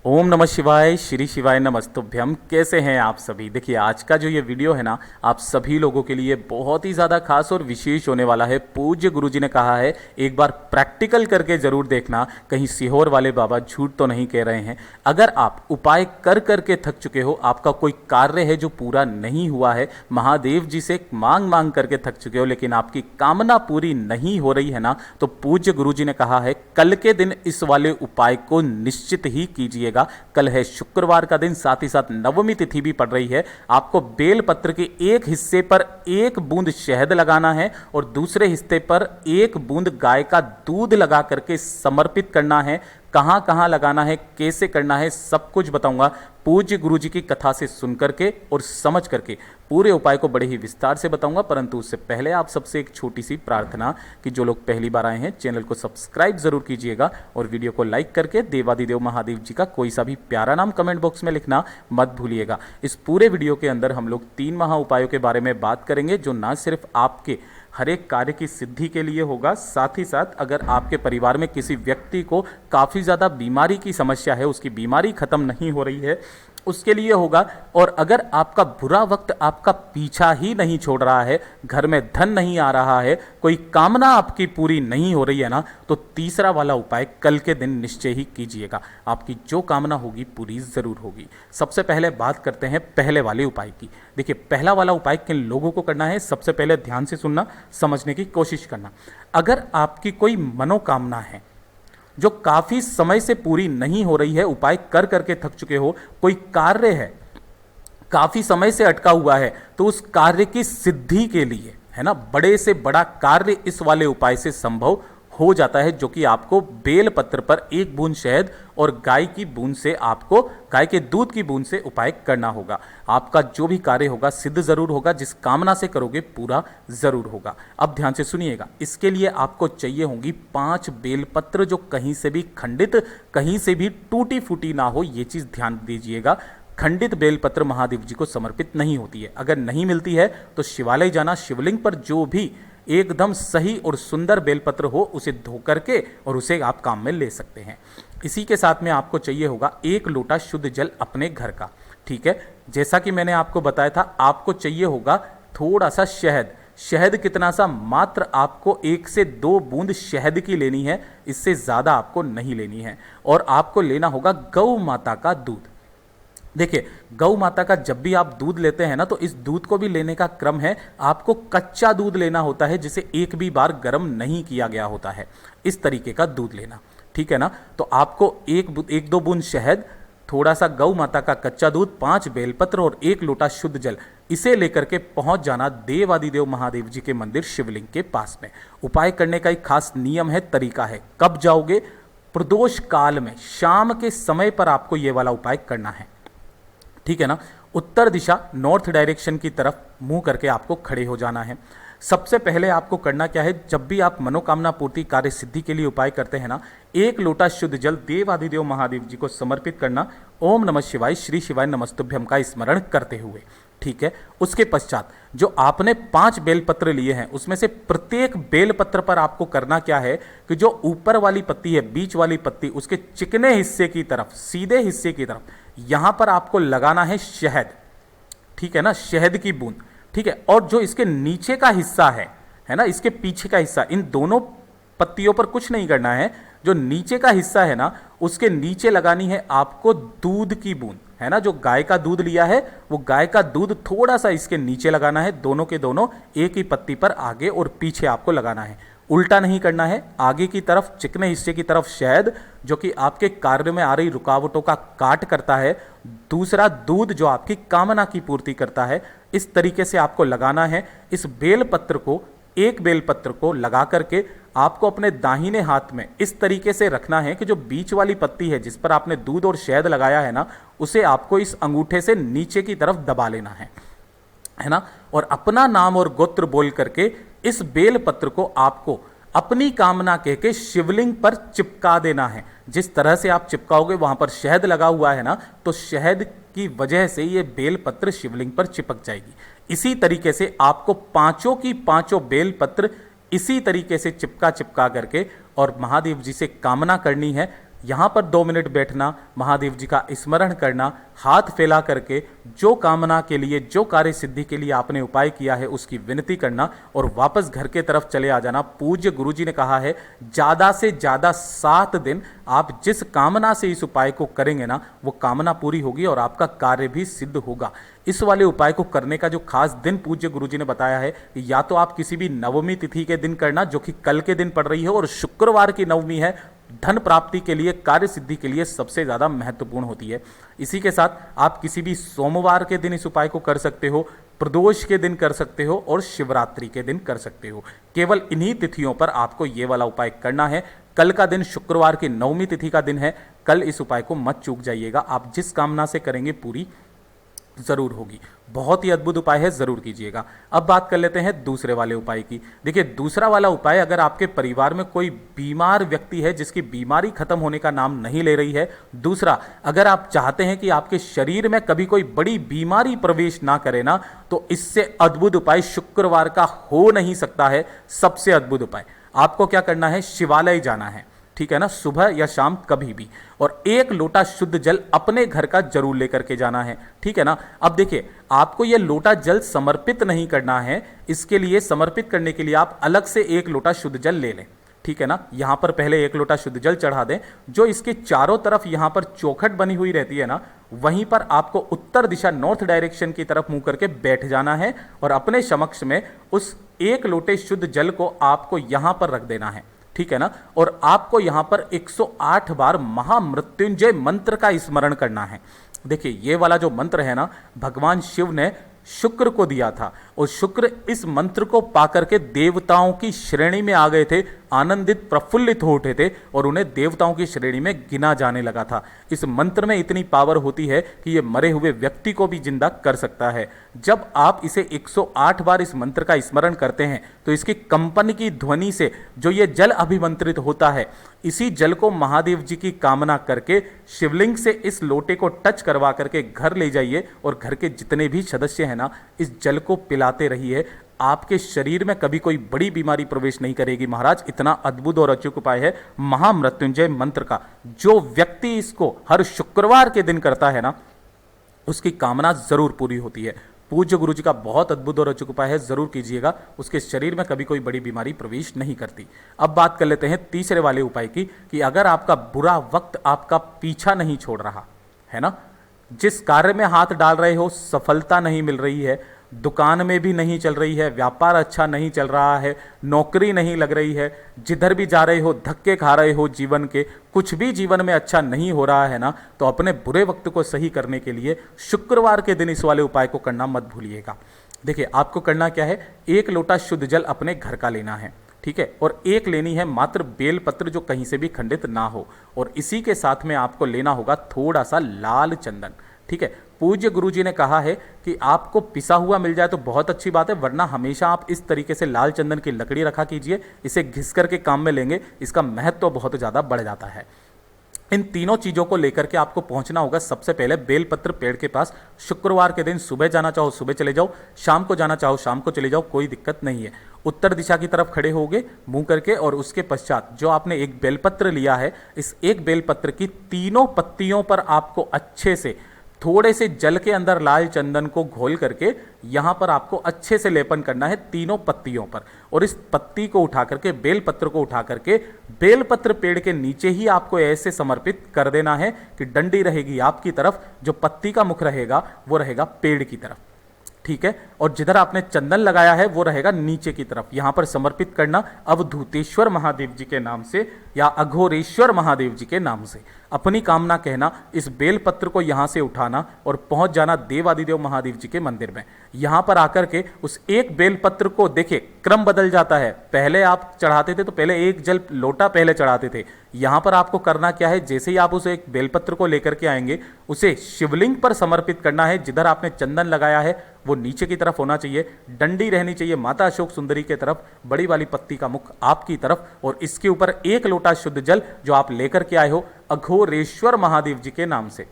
ओम नमः शिवाय, श्री शिवाय नमस्तुभ्यम। कैसे हैं आप सभी। देखिए आज का जो ये वीडियो है ना, आप सभी लोगों के लिए बहुत ही ज़्यादा खास और विशेष होने वाला है। पूज्य गुरुजी ने कहा है एक बार प्रैक्टिकल करके ज़रूर देखना, कहीं सीहोर वाले बाबा झूठ तो नहीं कह रहे हैं। अगर आप उपाय कर करके थक चुके हो, आपका कोई कार्य है जो पूरा नहीं हुआ है, महादेव जी से मांग मांग करके थक चुके हो, लेकिन आपकी कामना पूरी नहीं हो रही है ना, तो पूज्य गुरुजी ने कहा है कल के दिन इस वाले उपाय को निश्चित ही कीजिए। कल है शुक्रवार का दिन, साथ ही साथ नवमी तिथि भी पड़ रही है। आपको बेल पत्र के एक हिस्से पर एक बूंद शहद लगाना है और दूसरे हिस्से पर एक बूंद गाय का दूध लगा करके समर्पित करना है। कहां कहां लगाना है, कैसे करना है, सब कुछ बताऊंगा पूज्य गुरुजी की कथा से सुन करके और समझ करके। पूरे उपाय को बड़े ही विस्तार से बताऊंगा, परंतु उससे पहले आप सबसे एक छोटी सी प्रार्थना कि जो लोग पहली बार आए हैं चैनल को सब्सक्राइब जरूर कीजिएगा और वीडियो को लाइक करके देवादिदेव महादेव जी का कोई सा भी प्यारा नाम कमेंट बॉक्स में लिखना मत भूलिएगा। इस पूरे वीडियो के अंदर हम लोग 3 महा उपायों के बारे में बात करेंगे, जो ना सिर्फ आपके हर एक कार्य की सिद्धि के लिए होगा, साथ ही साथ अगर आपके परिवार में किसी व्यक्ति को काफ़ी ज़्यादा बीमारी की समस्या है, उसकी बीमारी खत्म नहीं हो रही है, उसके लिए होगा। और अगर आपका बुरा वक्त आपका पीछा ही नहीं छोड़ रहा है, घर में धन नहीं आ रहा है, कोई कामना आपकी पूरी नहीं हो रही है ना, तो तीसरा वाला उपाय कल के दिन निश्चय ही कीजिएगा। आपकी जो कामना होगी पूरी जरूर होगी। सबसे पहले बात करते हैं पहले वाले उपाय की। देखिए पहला वाला उपाय किन लोगों को करना है, सबसे पहले ध्यान से सुनना, समझने की कोशिश करना। अगर आपकी कोई मनोकामना है जो काफी समय से पूरी नहीं हो रही है, उपाय कर करके थक चुके हो, कोई कार्य है काफी समय से अटका हुआ है, तो उस कार्य की सिद्धि के लिए है ना, बड़े से बड़ा कार्य इस वाले उपाय से संभव हो जाता है, जो कि आपको बेल पत्र पर एक बूंद शहद और गाय की बूंद से, आपको गाय के दूध की बूंद से उपाय करना होगा। आपका जो भी कार्य होगा सिद्ध जरूर होगा, जिस कामना से करोगे पूरा जरूर होगा। अब ध्यान से सुनिएगा, इसके लिए आपको चाहिए होंगी 5 बेलपत्र, जो कहीं से भी खंडित, कहीं से भी टूटी फूटी ना हो, ये चीज ध्यान दीजिएगा। खंडित बेलपत्र महादेव जी को समर्पित नहीं होती है। अगर नहीं मिलती है तो शिवालय जाना, शिवलिंग पर जो भी एकदम सही और सुंदर बेलपत्र हो उसे धो करके और उसे आप काम में ले सकते हैं। इसी के साथ में आपको चाहिए होगा 1 लोटा शुद्ध जल अपने घर का। ठीक है, जैसा कि मैंने आपको बताया था, आपको चाहिए होगा थोड़ा सा शहद। शहद कितना सा, मात्र आपको 1 से 2 बूंद शहद की लेनी है, इससे ज़्यादा आपको नहीं लेनी है। और आपको लेना होगा गौ माता का दूध। देखिए गौ माता का जब भी आप दूध लेते हैं ना, तो इस दूध को भी लेने का क्रम है, आपको कच्चा दूध लेना होता है, जिसे एक भी बार गर्म नहीं किया गया होता है, इस तरीके का दूध लेना। ठीक है ना, तो आपको 1-2 बूंद शहद, थोड़ा सा गौ माता का कच्चा दूध, 5 बेलपत्र और 1 लोटा शुद्ध जल, इसे लेकर के पहुंच जाना देवादिदेव महादेव जी के मंदिर शिवलिंग के पास में। उपाय करने का एक खास नियम है, तरीका है। कब जाओगे, प्रदोष काल में शाम के समय पर आपको ये वाला उपाय करना है। ठीक है ना, उत्तर दिशा, नॉर्थ डायरेक्शन की तरफ मुंह करके आपको खड़े हो जाना है। सबसे पहले आपको करना क्या है, जब भी आप मनोकामना पूर्ति कार्य सिद्धि के लिए उपाय करते हैं ना, 1 लोटा शुद्ध जल देवादिदेव महादेव जी को समर्पित करना, ओम नमः शिवाय, श्री शिवाय नमस्तुभ्यम का स्मरण करते हुए। ठीक है, उसके पश्चात जो आपने 5 बेलपत्र लिए हैं, उसमें से प्रत्येक बेलपत्र पर आपको करना क्या है कि जो ऊपर वाली पत्ती है, बीच वाली पत्ती, उसके चिकने हिस्से की तरफ, सीधे हिस्से की तरफ, यहां पर आपको लगाना है शहद। ठीक है ना, शहद की बूंद। ठीक है, और जो इसके नीचे का हिस्सा है ना, इसके पीछे का हिस्सा, इन दोनों पत्तियों पर कुछ नहीं करना है। जो नीचे का हिस्सा है ना, उसके नीचे लगानी है आपको दूध की बूंद, है ना, जो गाय का दूध लिया है, वो गाय का दूध थोड़ा सा इसके नीचे लगाना है। दोनों के दोनों एक ही पत्ती पर आगे और पीछे आपको लगाना है, उल्टा नहीं करना है। आगे की तरफ चिकने हिस्से की तरफ शहद, जो कि आपके कार्य में आ रही रुकावटों का काट करता है। दूसरा दूध, जो आपकी कामना की पूर्ति करता है। इस तरीके से आपको लगाना है। इस बेलपत्र को, एक बेलपत्र को लगा करके आपको अपने दाहिने हाथ में इस तरीके से रखना है कि जो बीच वाली पत्ती है जिस पर आपने दूध और शहद लगाया है ना, उसे आपको इस अंगूठे से नीचे की तरफ दबा लेना है ना, और अपना नाम और गोत्र बोल करके इस बेल पत्र को आपको अपनी कामना कह के शिवलिंग पर चिपका देना है। जिस तरह से आप चिपकाओगे, वहां पर शहद लगा हुआ है ना, तो शहद की वजह से ये बेल पत्र शिवलिंग पर चिपक जाएगी। इसी तरीके से आपको 5 की 5 बेल पत्र इसी तरीके से चिपका करके और महादेव जी से कामना करनी है। यहाँ पर 2 मिनट बैठना, महादेव जी का स्मरण करना, हाथ फैला करके जो कामना के लिए, जो कार्य सिद्धि के लिए आपने उपाय किया है उसकी विनती करना और वापस घर के तरफ चले आ जाना। पूज्य गुरुजी ने कहा है ज़्यादा से ज़्यादा 7 दिन आप जिस कामना से इस उपाय को करेंगे ना, वो कामना पूरी होगी और आपका कार्य भी सिद्ध होगा। इस वाले उपाय को करने का जो खास दिन पूज्य गुरुजी ने बताया है, या तो आप किसी भी नवमी तिथि के दिन करना जो कि कल के दिन पड़ रही है, और शुक्रवार की नवमी है, धन प्राप्ति के लिए, कार्य सिद्धि के लिए सबसे ज़्यादा महत्वपूर्ण होती है। इसी के साथ आप किसी भी सोमवार के दिन इस उपाय को कर सकते हो, प्रदोष के दिन कर सकते हो और शिवरात्रि के दिन कर सकते हो। केवल इन्हीं तिथियों पर आपको ये वाला उपाय करना है। कल का दिन शुक्रवार की नवमी तिथि का दिन है, कल इस उपाय को मत चूक जाइएगा। आप जिस कामना से करेंगे पूरी जरूर होगी। बहुत ही अद्भुत उपाय है, जरूर कीजिएगा। अब बात कर लेते हैं दूसरे वाले उपाय की। देखिए दूसरा वाला उपाय, अगर आपके परिवार में कोई बीमार व्यक्ति है जिसकी बीमारी खत्म होने का नाम नहीं ले रही है, दूसरा अगर आप चाहते हैं कि आपके शरीर में कभी कोई बड़ी बीमारी प्रवेश ना करे ना, तो इससे अद्भुत उपाय शुक्रवार का हो नहीं सकता है। सबसे अद्भुत उपाय, आपको क्या करना है, शिवालय जाना है, ठीक है ना, सुबह या शाम कभी भी, और 1 लोटा शुद्ध जल अपने घर का जरूर लेकर के जाना है, ठीक है ना। अब देखिए आपको यह लोटा जल समर्पित नहीं करना है, इसके लिए समर्पित करने के लिए आप अलग से 1 लोटा शुद्ध जल ले लें, ठीक है ना। यहां पर पहले 1 लोटा शुद्ध जल चढ़ा दें। जो इसके चारों तरफ यहां पर चौखट बनी हुई रहती है ना, वहीं पर आपको उत्तर दिशा, नॉर्थ डायरेक्शन की तरफ मुंह करके बैठ जाना है और अपने समक्ष में उस 1 लोटे शुद्ध जल को आपको यहां पर रख देना है, ठीक है ना। और आपको यहां पर 108 बार महामृत्युंजय मंत्र का स्मरण करना है। देखिए ये वाला जो मंत्र है ना, भगवान शिव ने शुक्र को दिया था और शुक्र इस मंत्र को पाकर के देवताओं की श्रेणी में आ गए थे, आनंदित प्रफुल्लित हो उठे थे और उन्हें देवताओं की श्रेणी में गिना जाने लगा था। इस मंत्र में इतनी पावर होती है कि ये मरे हुए व्यक्ति को भी जिंदा कर सकता है। जब आप इसे 108 बार इस मंत्र का स्मरण करते हैं तो इसकी कंपन की ध्वनि से जो ये जल अभिमंत्रित होता है, इसी जल को महादेव जी की कामना करके शिवलिंग से इस लोटे को टच करवा करके घर ले जाइए और घर के जितने भी सदस्य हैं ना, इस जल को पिलाते रहिए। आपके शरीर में कभी कोई बड़ी बीमारी प्रवेश नहीं करेगी महाराज। इतना अद्भुत और अचूक उपाय है महामृत्युंजय मंत्र का। जो व्यक्ति इसको हर शुक्रवार के दिन करता है ना, उसकी कामना जरूर पूरी होती है। पूज्य गुरु जी का बहुत अद्भुत और अचूक उपाय है, जरूर कीजिएगा। उसके शरीर में कभी कोई बड़ी बीमारी प्रवेश नहीं करती। अब बात कर लेते हैं तीसरे वाले उपाय की, कि अगर आपका बुरा वक्त आपका पीछा नहीं छोड़ रहा है ना, जिस कार्य में हाथ डाल रहे हो सफलता नहीं मिल रही है, दुकान में भी नहीं चल रही है, व्यापार अच्छा नहीं चल रहा है, नौकरी नहीं लग रही है, जिधर भी जा रहे हो धक्के खा रहे हो जीवन के, कुछ भी जीवन में अच्छा नहीं हो रहा है ना, तो अपने बुरे वक्त को सही करने के लिए शुक्रवार के दिन इस वाले उपाय को करना मत भूलिएगा। देखिए आपको करना क्या है, 1 लोटा शुद्ध जल अपने घर का लेना है, ठीक है, और 1 लेनी है मात्र बेलपत्र जो कहीं से भी खंडित ना हो, और इसी के साथ में आपको लेना होगा थोड़ा सा लाल चंदन, ठीक है। पूज्य गुरुजी ने कहा है कि आपको पिसा हुआ मिल जाए तो बहुत अच्छी बात है, वरना हमेशा आप इस तरीके से लाल चंदन की लकड़ी रखा कीजिए। इसे घिस करके काम में लेंगे, इसका महत्व तो बहुत ज़्यादा बढ़ जाता है। इन तीनों चीज़ों को लेकर के आपको पहुंचना होगा सबसे पहले बेलपत्र पेड़ के पास। शुक्रवार के दिन सुबह जाना चाहो सुबह चले जाओ, शाम को जाना चाहो शाम को चले जाओ, कोई दिक्कत नहीं है। उत्तर दिशा की तरफ खड़े होगे मुंह करके, और उसके पश्चात जो आपने एक बेलपत्र लिया है, इस एक बेलपत्र की तीनों पत्तियों पर आपको अच्छे से थोड़े से जल के अंदर लाल चंदन को घोल करके यहां पर आपको अच्छे से लेपन करना है तीनों पत्तियों पर। और इस पत्ती को उठा करके, बेलपत्र को उठा करके बेलपत्र पेड़ के नीचे ही आपको ऐसे समर्पित कर देना है कि डंडी रहेगी आपकी तरफ, जो पत्ती का मुख रहेगा वो रहेगा पेड़ की तरफ, ठीक है। और जिधर आपने चंदन लगाया है वो रहेगा नीचे की तरफ। यहां पर समर्पित करना अवधूतेश्वर महादेव जी के नाम से या अघोरेश्वर महादेव जी के नाम से। अपनी कामना कहना, इस बेलपत्र को यहां से उठाना और पहुंच जाना देवादिदेव महादेव जी के मंदिर में। यहां पर आकर के उस एक बेलपत्र को, देखिए क्रम बदल जाता है, पहले आप चढ़ाते थे तो पहले एक जल लोटा पहले चढ़ाते थे। यहां पर आपको करना क्या है, जैसे ही आप उस एक बेलपत्र को लेकर के आएंगे उसे शिवलिंग पर समर्पित करना है। जिधर आपने चंदन लगाया है वो नीचे की तरफ होना चाहिए, डंडी रहनी चाहिए माता अशोक सुंदरी के तरफ, बड़ी वाली पत्ती का मुख आपकी तरफ, और इसके ऊपर 1 लोटा शुद्ध जल जो आप लेकर के आए हो अघोरेश्वर महादेव जी के नाम से।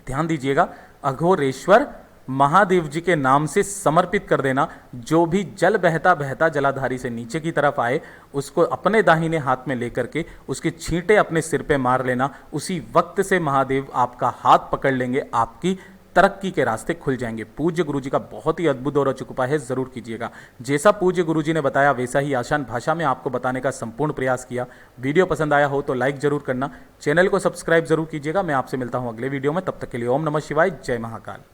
ध्यान दीजिएगा, अघोरेश्वर महादेव जी के नाम से समर्पित कर देना। जो भी जल बहता बहता जलाधारी से नीचे की तरफ आए उसको अपने दाहिने हाथ में लेकर के उसके छींटे अपने सिर पे मार लेना। उसी वक्त से महादेव आपका हाथ पकड़ लेंगे, आपकी तरक्की के रास्ते खुल जाएंगे। पूज्य गुरुजी का बहुत ही अद्भुत और अचूक उपाय है, जरूर कीजिएगा। जैसा पूज्य गुरुजी ने बताया वैसा ही आसान भाषा में आपको बताने का संपूर्ण प्रयास किया। वीडियो पसंद आया हो तो लाइक जरूर करना, चैनल को सब्सक्राइब जरूर कीजिएगा। मैं आपसे मिलता हूं अगले वीडियो में, तब तक के लिए ओम नमः शिवाय, जय महाकाल।